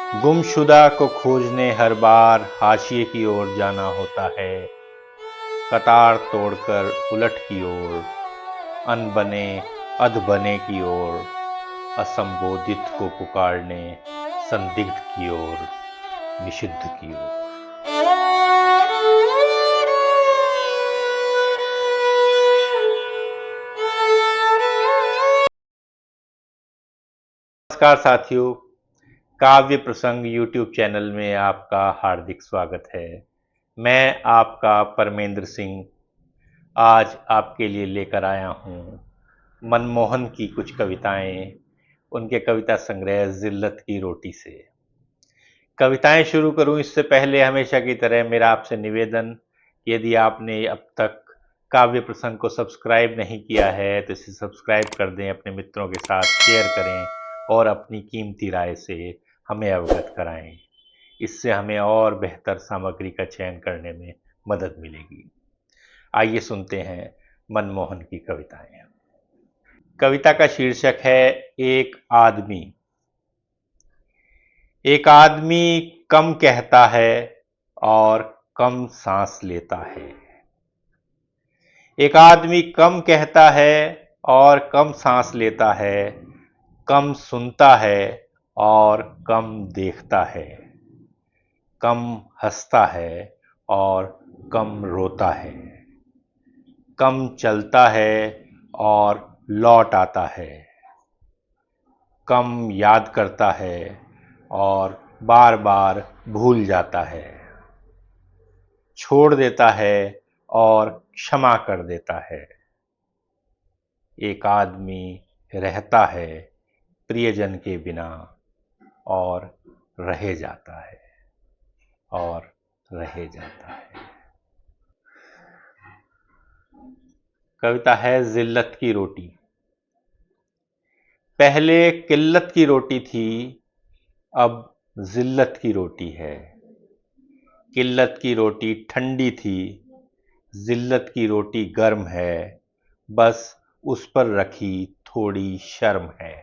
गुमशुदा को खोजने हर बार हाशिए की ओर जाना होता है। कतार तोड़कर उलट की ओर, अनबने अधबने की ओर, असंबोधित को पुकारने संदिग्ध की ओर, निषिद्ध की ओर। नमस्कार साथियों, काव्य प्रसंग यूट्यूब चैनल में आपका हार्दिक स्वागत है। मैं आपका परमेंद्र सिंह आज आपके लिए लेकर आया हूँ मनमोहन की कुछ कविताएं, उनके कविता संग्रह जिल्लत की रोटी से। कविताएं शुरू करूं इससे पहले हमेशा की तरह मेरा आपसे निवेदन, यदि आपने अब तक काव्य प्रसंग को सब्सक्राइब नहीं किया है तो इसे सब्सक्राइब कर दें, अपने मित्रों के साथ शेयर करें और अपनी कीमती राय से हमें अवगत कराएं। इससे हमें और बेहतर सामग्री का चयन करने में मदद मिलेगी। आइए सुनते हैं मनमोहन की कविताएं। कविता का शीर्षक है एक आदमी। एक आदमी कम कहता है और कम सांस लेता है। एक आदमी कम कहता है और कम सांस लेता है, कम सुनता है और कम देखता है, कम हंसता है और कम रोता है, कम चलता है और लौट आता है, कम याद करता है और बार बार भूल जाता है, छोड़ देता है और क्षमा कर देता है। एक आदमी रहता है प्रियजन के बिना और रह जाता है और रह जाता है। कविता है जिल्लत की रोटी। पहले किल्लत की रोटी थी, अब जिल्लत की रोटी है। किल्लत की रोटी ठंडी थी, जिल्लत की रोटी गर्म है, बस उस पर रखी थोड़ी शर्म है।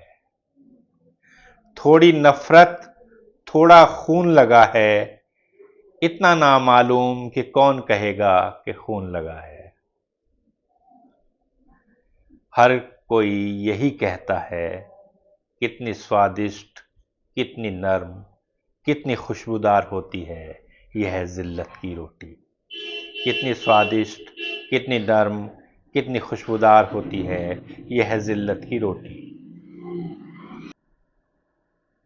थोड़ी नफरत, थोड़ा खून लगा है, इतना ना मालूम कि कौन कहेगा कि खून लगा है। हर कोई यही कहता है, कितनी स्वादिष्ट, कितनी नर्म, कितनी खुशबूदार होती है यह जिल्लत की रोटी। कितनी स्वादिष्ट, कितनी नर्म, कितनी खुशबूदार होती है यह जिल्लत की रोटी।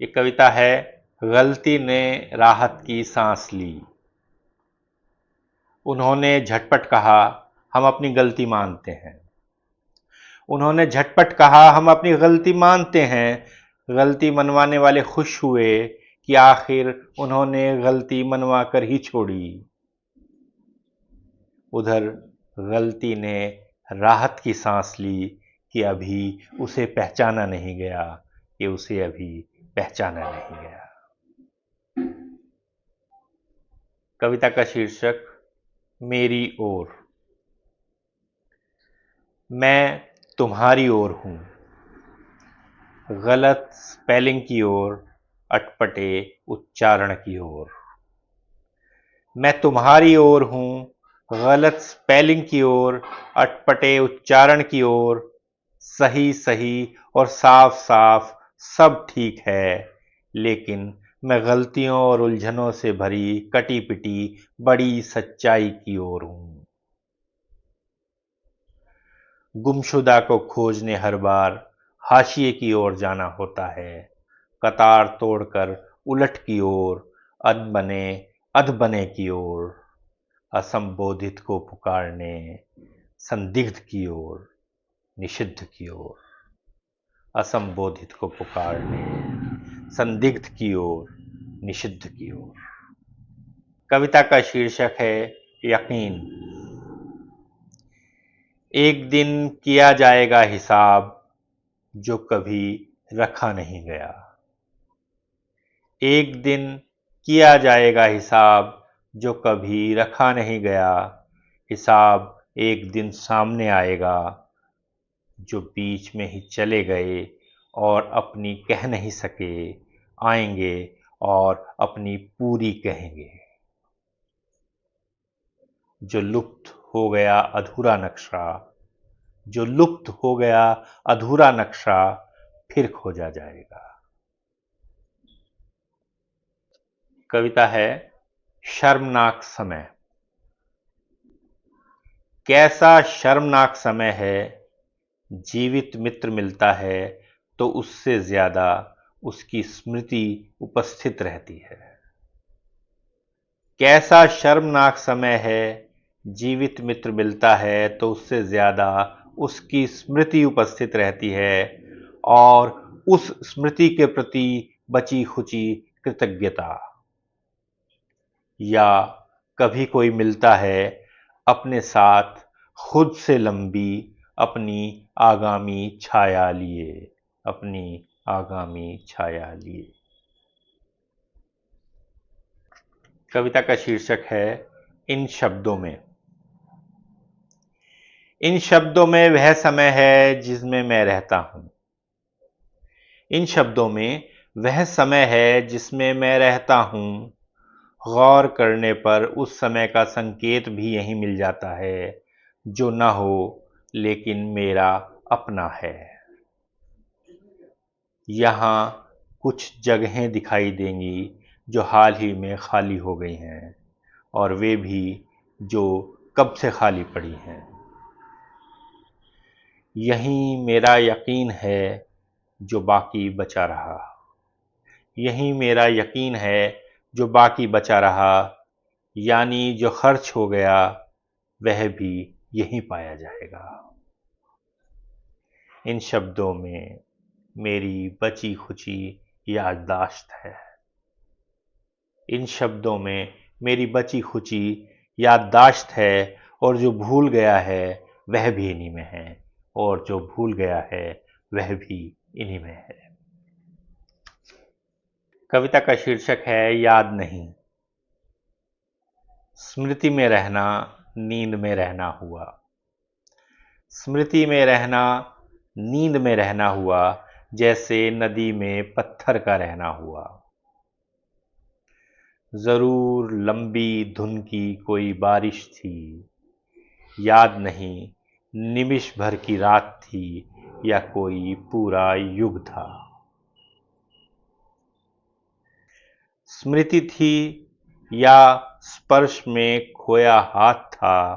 ये कविता है गलती ने राहत की सांस ली। उन्होंने झटपट कहा, हम अपनी गलती मानते हैं। उन्होंने झटपट कहा, हम अपनी गलती मानते हैं। गलती मनवाने वाले खुश हुए कि आखिर उन्होंने गलती मनवा कर ही छोड़ी। उधर गलती ने राहत की सांस ली कि अभी उसे पहचाना नहीं गया, कि उसे अभी पहचाना नहीं गया। कविता का शीर्षक मेरी ओर। मैं तुम्हारी ओर हूं, गलत स्पेलिंग की ओर, अटपटे उच्चारण की ओर। मैं तुम्हारी ओर हूं, गलत स्पेलिंग की ओर, अटपटे उच्चारण की ओर। सही सही और साफ साफ सब ठीक है, लेकिन मैं गलतियों और उलझनों से भरी कटी पिटी बड़ी सच्चाई की ओर हूं। गुमशुदा को खोजने हर बार हाशिए की ओर जाना होता है। कतार तोड़कर उलट की ओर, अनबने अधबने की ओर, असंबोधित को पुकारने संदिग्ध की ओर, निषिद्ध की ओर। असंबोधित को पुकारने संदिग्ध की ओर, निषिद्ध की ओर। कविता का शीर्षक है यकीन। एक दिन किया जाएगा हिसाब जो कभी रखा नहीं गया। एक दिन किया जाएगा हिसाब जो कभी रखा नहीं गया। हिसाब एक दिन सामने आएगा जो बीच में ही चले गए और अपनी कह नहीं सके, आएंगे और अपनी पूरी कहेंगे। जो लुप्त हो गया अधूरा नक्शा, जो लुप्त हो गया अधूरा नक्शा फिर खोजा जाएगा। कविता है शर्मनाक समय। कैसा शर्मनाक समय है, जीवित मित्र मिलता है तो उससे ज्यादा उसकी स्मृति उपस्थित रहती है। कैसा शर्मनाक समय है, जीवित मित्र मिलता है तो उससे ज्यादा उसकी स्मृति उपस्थित रहती है और उस स्मृति के प्रति बची खुची कृतज्ञता। या कभी कोई मिलता है अपने साथ खुद से लंबी अपनी आगामी छाया लिए, अपनी आगामी छाया लिए। कविता का शीर्षक है इन शब्दों में। इन शब्दों में वह समय है जिसमें मैं रहता हूं। इन शब्दों में वह समय है जिसमें मैं रहता हूं। गौर करने पर उस समय का संकेत भी यहीं मिल जाता है जो न हो लेकिन मेरा अपना है। यहाँ कुछ जगहें दिखाई देंगी जो हाल ही में खाली हो गई हैं और वे भी जो कब से खाली पड़ी हैं। यहीं मेरा यकीन है जो बाकी बचा रहा। यहीं मेरा यकीन है जो बाकी बचा रहा, यानी जो खर्च हो गया वह भी यहीं पाया जाएगा। इन शब्दों में मेरी बची खुची याददाश्त है। इन शब्दों में मेरी बची खुची याददाश्त है और जो भूल गया है वह भी इन्हीं में है, और जो भूल गया है वह भी इन्हीं में है। कविता का शीर्षक है याद नहीं। स्मृति में रहना नींद में रहना हुआ। स्मृति में रहना नींद में रहना हुआ, जैसे नदी में पत्थर का रहना हुआ। जरूर लंबी धुन की कोई बारिश थी, याद नहीं निमिष भर की रात थी या कोई पूरा युग था। स्मृति थी या स्पर्श में खोया हाथ था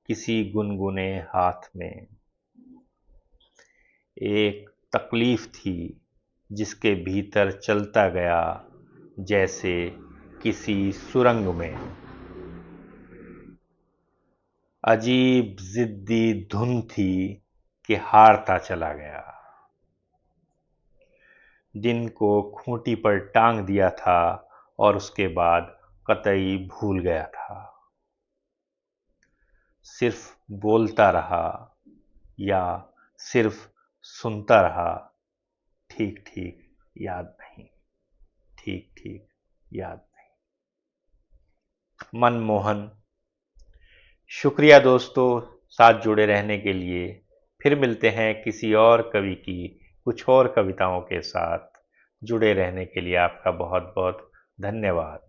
किसी गुनगुने हाथ में। एक तकलीफ थी जिसके भीतर चलता गया जैसे किसी सुरंग में। अजीब जिद्दी धुन थी कि हारता चला गया। दिन को खूंटी पर टांग दिया था और उसके बाद कतई भूल गया था। सिर्फ बोलता रहा या सिर्फ सुनता रहा, ठीक ठीक याद नहीं, ठीक ठीक याद नहीं। मनमोहन। शुक्रिया दोस्तों साथ जुड़े रहने के लिए। फिर मिलते हैं किसी और कवि की कुछ और कविताओं के साथ। जुड़े रहने के लिए आपका बहुत बहुत धन्यवाद।